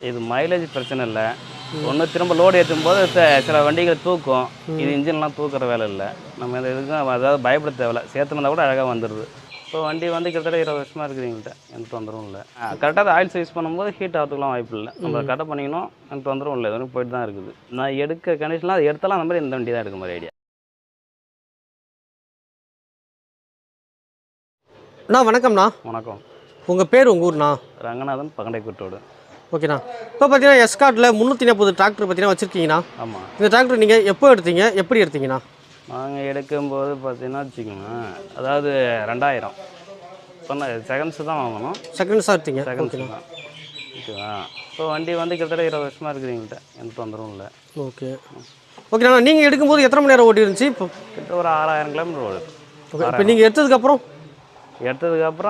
இது மைலேஜ் பிரச்சனை இல்லை. ஒன்று திரும்ப லோடு ஏற்றும்போது சில வண்டிகள் தூக்கும். இது இன்ஜின்லாம் தூக்குற வேலை இல்லை. நம்ம இந்த இதுக்கும் அதாவது பயப்பட தேவையில்ல. சேர்த்துனா கூட அழகாக வந்துடுது. இப்போ வண்டி வந்து கிட்டத்தட்ட 20 வருஷமாக இருக்குது எங்கள்கிட்ட. எந்த தொந்தரவும் இல்லை. கரெக்டாக ஆயில் சர்வீஸ் பண்ணும்போது ஹீட் ஆகிறதுக்குலாம் வாய்ப்பு இல்லை. நம்ம கரெக்டாக பண்ணிக்கணும். எந்த தொந்தரவும் இல்லை. இது போயிட்டு தான் இருக்குது. நான் எடுக்க கண்டிஷன்லாம் அது எடுத்தாலும் அந்த மாதிரி இந்த வண்டி தான் எடுக்க மாதிரி ஐடியா. அண்ணா வணக்கம்ண்ணா. வணக்கம். உங்கள் பேர் உங்கள் ஊர்ண்ணா? ரங்கநாதன், பகண்டைக்குட்டோடு. ஓகேண்ணா. இப்போ பார்த்தீங்கன்னா எஸ்கார்ட்டில் 340 டிராக்டர் பார்த்தீங்கன்னா வச்சுருக்கீங்கண்ணா. ஆமாம். இந்த டிராக்டர் நீங்கள் எப்போ எடுத்தீங்க, எப்படி எடுத்தீங்கண்ணா? நாங்கள் எடுக்கும்போது பார்த்தீங்கன்னா வச்சுக்கோங்களேன், அதாவது 2000 சொன்ன செகண்ட்ஸு தான் வாங்கணும். செகண்ட்ஸாக எடுத்தீங்க? செகண்ட்ஸ் தான். ஓகேவா. இப்போ வண்டி வந்து கிட்டத்தட்ட 20 வருஷமாக இருக்குது எங்கள்கிட்ட. எந்த தொந்தரவும் இல்லை. ஓகே ஓகேண்ணா. நீங்கள் எடுக்கும்போது எத்தனை மணி நேரம் ஓடி இருந்துச்சு? இப்போ கிட்ட ஒரு 6000 கிலோமீட்டர் ஓடுது. ஓகே. இப்போ நீங்கள் எடுத்ததுக்கப்புறம்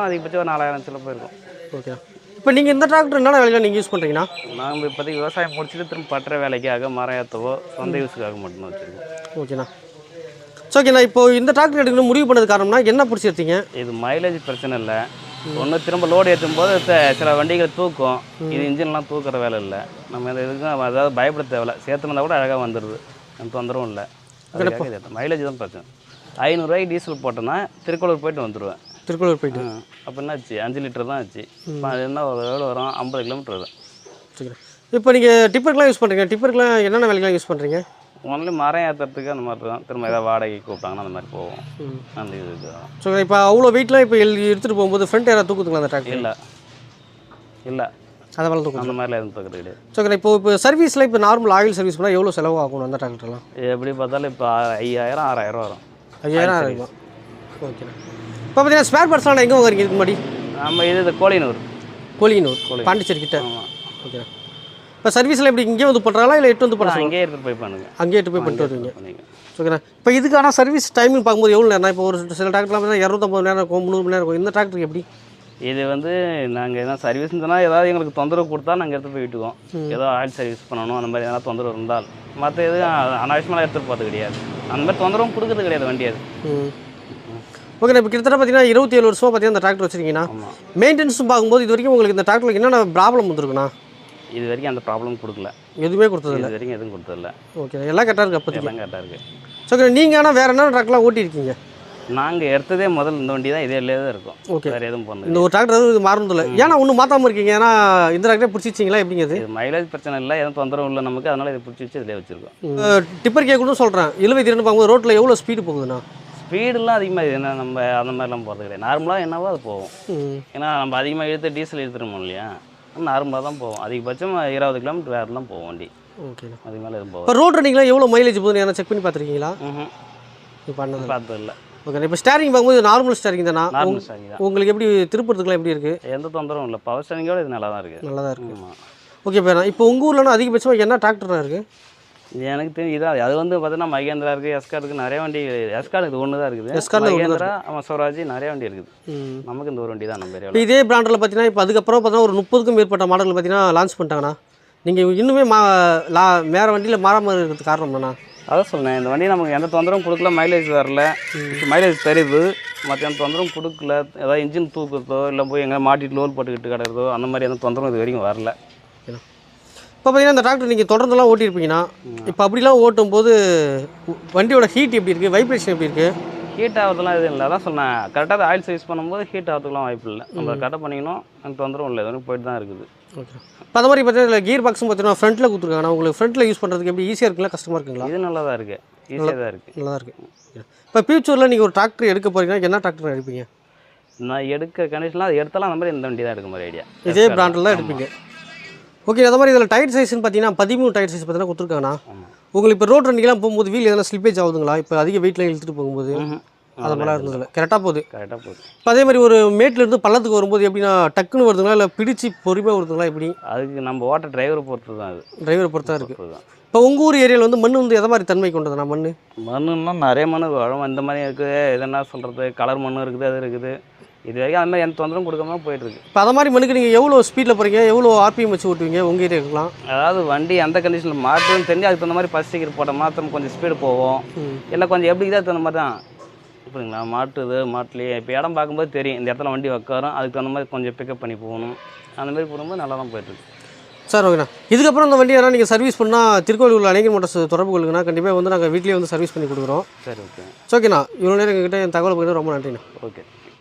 அதிகபட்சம் ஒரு 4000 சில போயிருக்கும். ஓகே. இப்போ நீங்கள் இந்த டிராக்டர் என்னென்ன வேலையில் நீங்கள் யூஸ் பண்ணுறீங்கண்ணா? நாங்கள் இப்போதைக்கு விவசாயம் முடிச்சுட்டு திரும்ப பற்ற வேலைக்காக மரம் ஏற்றவோ சொந்த யூஸுக்காக மட்டும் வச்சுருக்கோம். ஓகேண்ணா. ஸோ ஓகேண்ணா. இப்போ இந்த டிராக்டர் எடுக்கணும் முடிவு பண்ணது காரணம்னா என்ன பிடிச்சி எடுத்தீங்க? இது மைலேஜ் பிரச்சனை இல்லை. ஒன்று திரும்ப லோடு ஏற்றும்போது சில வண்டிகள் தூக்கும். இது இன்ஜின்லாம் தூக்குற வேலை இல்லை. நம்ம இந்த இதுக்கும் அதாவது பயப்பட தேவையில்ல. சேர்த்துனா கூட அழகாக வந்துடுது. எந்த தொந்தரவும் இல்லை. மைலேஜ் தான் பிரச்சனை. 500 ரூபாய்க்கு டீசல் போட்டோன்னா திருக்கோளூர் போயிட்டு வந்துடுவேன். திருக்கோளூர் போயிட்டு அப்போ என்ன ஆச்சு? 5 லிட்டர் தான் ஆச்சு. இப்போ அது என்ன எவ்வளோ வரும்? 50 கிலோமீட்டர் வரும். சரி. இப்போ நீங்கள் டிப்பருக்குலாம் யூஸ் பண்ணுறீங்க. டிப்பருக்குலாம் என்னென்ன வேலைக்கெலாம் யூஸ் பண்ணுறீங்க? ஒன்லி மரம் ஏற்றுறதுக்கு அந்த மாதிரி தான். திரும்ப ஏதாவது வாடகை கூப்பிட்டாங்கன்னா அந்த மாதிரி போவோம். அந்த இதுக்கு. ஸோ இப்போ அவ்வளோ வெயிட்லாம் இப்போ எடுத்துகிட்டு போகும்போது ஃப்ரண்ட் யாராவது தூக்குதுங்களா அந்த டிராக்டர்? இல்லை அதை வேலை தூக்கும். அந்த மாதிரிலாம் எதுவும் தூக்குறது கிடையாது. ஸோ இப்போ சர்வீஸில் இப்போ நார்மல் ஆயில் சர்வீஸ் பண்ணால் எவ்வளோ செலவு ஆகணும் அந்த டிராக்டர்லாம்? எப்படி பார்த்தாலும் இப்போ 5000 6000 வரும். 5000 ஆகும். ஓகேண்ணா. இப்போ பார்த்தீங்கன்னா ஸ்பேர் பார்ட்ஸ்லாம் எங்கே வாங்குறீங்க இதுக்கு முன்னாடி? நம்ம இது கோழியனூர். பாண்டிச்சேரி கிட்ட. ஓகேண்ணா. இப்போ சர்வீஸில் எப்படி இங்கே வந்து பண்ணுறாங்களா இல்லை எட்டு வந்து பண்ண? அங்கேயே எடுத்துகிட்டு போய் பண்ணுங்க. அங்கேயே எடுத்து போய் பண்ணிட்டு வருவீங்க. ஓகேண்ணா. இப்போ இதுக்கான சர்வீஸ் டைமிங் பார்க்கும்போது எவ்வளோ நேரம்? இப்போ ஒரு சில டிராக்டர்லாம் பார்த்தீங்கன்னா 250 நேரம் இருக்கும், 300 மணி நேரம் இருக்கும். இந்த டிராக்டருக்கு எப்படி? இது வந்து நாங்கள் எதாவது சர்வீஸ்ன்னு சொன்னால் ஏதாவது எங்களுக்கு தொந்தரவு கொடுத்தா நாங்கள் எடுத்து போய் விட்டுக்குவோம். ஏதோ ஆயில் சர்வீஸ் பண்ணணும் அந்த மாதிரி எதனா தொந்தரவு இருந்தால். மற்ற எதுவும் அனாவசியமாக எடுத்துகிட்டு போகிறது கிடையாது. அந்த மாதிரி தொந்தரவும் கொடுக்குறது கிடையாது வண்டி. அது ஓகேண்ணா. இப்போ கிட்டத்தட்ட பார்த்தீங்கன்னா 27 வருஷமாக பார்த்தீங்கன்னா இந்த டிராக்டர் வச்சுருக்கீங்கன்னா மெயின்டெனன்ஸும் பார்க்கும்போது இது வரைக்கும் உங்களுக்கு இந்த டிராக்டருக்கு என்னென்ன ப்ராப்ளம் வந்துருக்குண்ணா? இது வரைக்கும் அந்த ப்ராப்ளம் கொடுக்கல. எதுவுமே கொடுத்ததில்லை. இது வரைக்கும் எதுவும் கொடுத்ததில்ல. ஓகே. எல்லாம் கரெக்டாக இருக்குது. அப்போ எல்லாம் கரெக்டாக இருக்குது. ஸோ நீங்கள் ஆனால் வேறு என்ன டிராக்டர்லாம் ஓட்டியிருக்கீங்க? நாங்கள் எடுத்ததே முதல் இந்த வண்டி தான். இதே தான் இருக்கும். ஓகே. வேறு எதுவும் பண்ணல. இந்த ஒரு டிராக்டர் இது மாறதில்லை. ஏன்னா ஒன்றும் மாற்றாமல் இருக்கீங்க? ஏன்னா இந்த டிராக்டரே பிடிச்சிச்சிங்களா எப்படிங்க? இது மைலேஜ் பிரச்சனை இல்லை, எதுவும் தொந்தரவு இல்லை நமக்கு. அதனால் இதை பிடிச்சி வச்சு இதிலே வச்சுருக்கோம். டிப்பர் கேட்கணும்னு சொல்கிறேன். 70 திறன் பார்க்கும்போது ரோட்டில் எவ்வளோ ஸ்பீடு போகுதுண்ணா? ஸ்பீடெலாம் அதிகமாக இது என்ன நம்ம அந்த மாதிரிலாம் போகிறது கிடையாது. நார்மலாக என்னவோ அது போகும். ஏன்னா நம்ம அதிகமாக இழுத்து டீசல் இழுத்துருமோ இல்லையா, நார்மலாக தான் போகும். அதிகபட்சம் 20 கிலோமீட்டர் வேறு தான் போகும் வண்டி. ஓகே. அதுக்கு மேலே எதுவும் போகும். இப்போ ரோட் ரன்னிங்லாம் எவ்வளோ மைலேஜ் போகுதுன்னு என்ன செக் பண்ணி பார்த்துருக்கீங்களா? இப்போ பார்த்தது இல்லை. ஓகே. இப்போ ஸ்டேரிங் பார்க்கும்போது நார்மல் ஸ்டேரிங் தானா? நார்மல் ஸ்டேரிங் தான். உங்களுக்கு எப்படி திருப்பத்துக்குலாம் எப்படி இருக்குது? எந்த தொந்தரவும் இல்லை. பவர் ஸ்டேரிங்கோட இது நல்லா தான் இருக்குது. நல்லா தான் இருக்குது. ஓகே. இப்போ உங்கள் ஊர்லனா அதிகபட்சமாக என்ன டிராக்டர்லாம் இருக்குது? எனக்கு தெரியும் இதான். அது வந்து பார்த்தீங்கன்னா மகேந்திரா இருக்குது, எஸ்கார்டுக்கு நிறைய வண்டி. எஸ்கார்டு இது ஒன்று தான் இருக்குது. மகேந்திரா, ஸ்வராஜ் நிறைய வண்டி இருக்குது. நமக்கு இந்த ஒரு வண்டி தான் நம்ம ஏரியாவில். இதே பிராண்டில் பார்த்தீங்கன்னா இப்போ அதுக்கப்புறம் பார்த்தீங்கன்னா ஒரு 30க்கும் மேற்பட்ட மாடல் பார்த்தீங்கன்னா லான்ச் பண்ணிட்டாங்கண்ணா. நீங்கள் இன்னுமே வேறு வண்டியில் மாறாமல் இருக்கிறதுக்கு காரணம் என்னண்ணா? அதான் சொன்னேன், இந்த வண்டி நமக்கு எந்த தொந்தரவும் கொடுக்கல. மைலேஜ் வரல. மைலேஜ் தெரியுது. மற்ற எந்த தொந்தரவும் கொடுக்கல. ஏதாவது இன்ஜின் தூக்குறதோ இல்லை போய் எங்கே மாட்டிட்டு லோல் போட்டுக்கிட்டு கிடக்கிறதோ அந்த மாதிரி எந்த தொந்தரவும் இது வரைக்கும் வரல. இப்போ பார்த்தீங்கன்னா இந்த டிராக்டர் நீங்கள் தொடர்ந்துலாம் ஓட்டியிருப்பீங்கன்னா இப்போ அப்படிலாம் ஓட்டும் போது வண்டியோட ஹீட் எப்படி இருக்குது, வைப்ரேஷன் எப்படி இருக்குது? ஹீட் ஆகிறதுலாம் எதுவும் இல்லை. அதான் சொன்னேன், கரெக்டாக ஆயில் சர்வீஸ் பண்ணும்போது ஹீட் ஆகிறதுக்குலாம் வாய்ப்பு இல்லை. நம்ம கரெக்டாக பண்ணிக்கணும். எனக்கு தொந்தரவும் இல்லை. இது போயிட்டு தான் இருக்குது. ஓகே. இப்போ அந்த மாதிரி பார்த்தீங்கன்னா கீர் பாக்ஸும் பார்த்தீங்கன்னா ஃப்ரண்ட்டில் கொடுத்துருக்காங்க. உங்களுக்கு ஃப்ரண்ட்டில் யூஸ் பண்ணுறதுக்கு எப்படி ஈஸியாக இருக்குங்களா, கஷ்டமாக இருக்குங்களா? இது நல்லா தான் இருக்குது. ஈஸியாக தான் இருக்குது. நல்லா தான் இருக்குது. இப்போ ஃபியூச்சரில் நீங்கள் ஒரு டிராக்டர் எடுக்க போகிறீங்கன்னா என்ன டிராக்டர் எடுப்பீங்க? நான் எடுக்க கண்டிஷனில் அது எடுத்தாலும் அந்த மாதிரி இந்த வண்டி தான் எடுக்க மாதிரி ஐடியா. இதே பிராண்டில் தான் எடுப்பீங்க. ஓகே. அதே மாதிரி இதில் டயர் சைஸ்ன்னு பார்த்தீங்கன்னா 13 டயர் சைஸ் பார்த்தீங்கன்னா கொடுத்துருக்காங்கண்ணா. உங்களுக்கு இப்போ ரோட் ரன்னிங்லாம் போகும்போது வீல் எதனா ஸ்லிப்பேஜ் ஆகுதுங்களா? இப்போ அதிக வெயிட்டில் இழுத்துட்டு போகும்போது அது மாதிரிலாம் இருந்ததில்ல. கரெக்டாக போகுது. இப்போ அதே மாதிரி ஒரு மேட்லேருந்து பள்ளத்துக்கு வரும்போது எப்படின்னா டக்குன்னு வருதுங்களா இல்லை பிடிச்சி பொறுமையாக வருதுங்களா எப்படி? அதுக்கு நம்ம ஓட்ட டிரைவரை பொறுத்து தான். அது டிரைவரை பொறுத்து தான் இருக்குது. இப்போ உங்கள் ஊர் ஏரியாவில் வந்து மண் வந்து எதை மாதிரி தன்மை கொண்டதுண்ணா? மண்ணுன்னா நிறைய மண் வரும். இந்த மாதிரி இருக்குது. எதனா சொல்கிறது, கலர் மண் இருக்குது, அது இருக்குது. இது வரைக்கும் அது மாதிரி எந்த தொந்தரவும் கொடுக்காம போயிட்டுருக்கு. இப்போ அது மாதிரி மண்ணுக்கு நீங்கள் எவ்வளோ ஸ்பீடில் போகிறீங்க, எவ்வளோ ஆர்பிஎம் வச்சு ஓட்டுவீங்க உங்கள் ஏரியாவுக்குலாம்? அதாவது வண்டி எந்த கண்டிஷனில் மாற்றுன்னு தெரிஞ்சு அதுக்கு தகுந்த மாதிரி ஃபஸ்ட் ஸ்டிக்கர் போட்ட மாற்றம் கொஞ்சம் ஸ்பீடு போவோம். இல்லை கொஞ்சம் எப்படி இதாக தகுந்த மாதிரி தான். இப்போங்களா மாட்டுலேயே இப்போ இடம் பார்க்கும்போது தெரியும் இந்த இடத்துல வண்டி உட்காரும். அதுக்கு தகுந்த மாதிரி கொஞ்சம் பிக்கப் பண்ணி போகணும். அந்த மாதிரி போகும்போது நல்லா தான் போயிட்டுருக்கு. சார் ஓகேண்ணா. இதுக்கப்புறம் இந்த வண்டி யாராவது நீங்கள் சர்வீஸ் பண்ணால் திருக்கோவிலூர் அநேகன் மோட்டார்ஸ் தொடர்பு கொள்ளுங்கண்ணா. கண்டிப்பாக வந்து நாங்கள் வீட்லேயே வந்து சர்வீஸ் பண்ணி கொடுக்குறோம். சரி, ஓகே. ஓகேண்ணா. இவ்வளோ நேரம் எங்ககிட்ட என் தகவல் போயிட்டு ரொம்ப நன்றிண்ணா. ஓகே.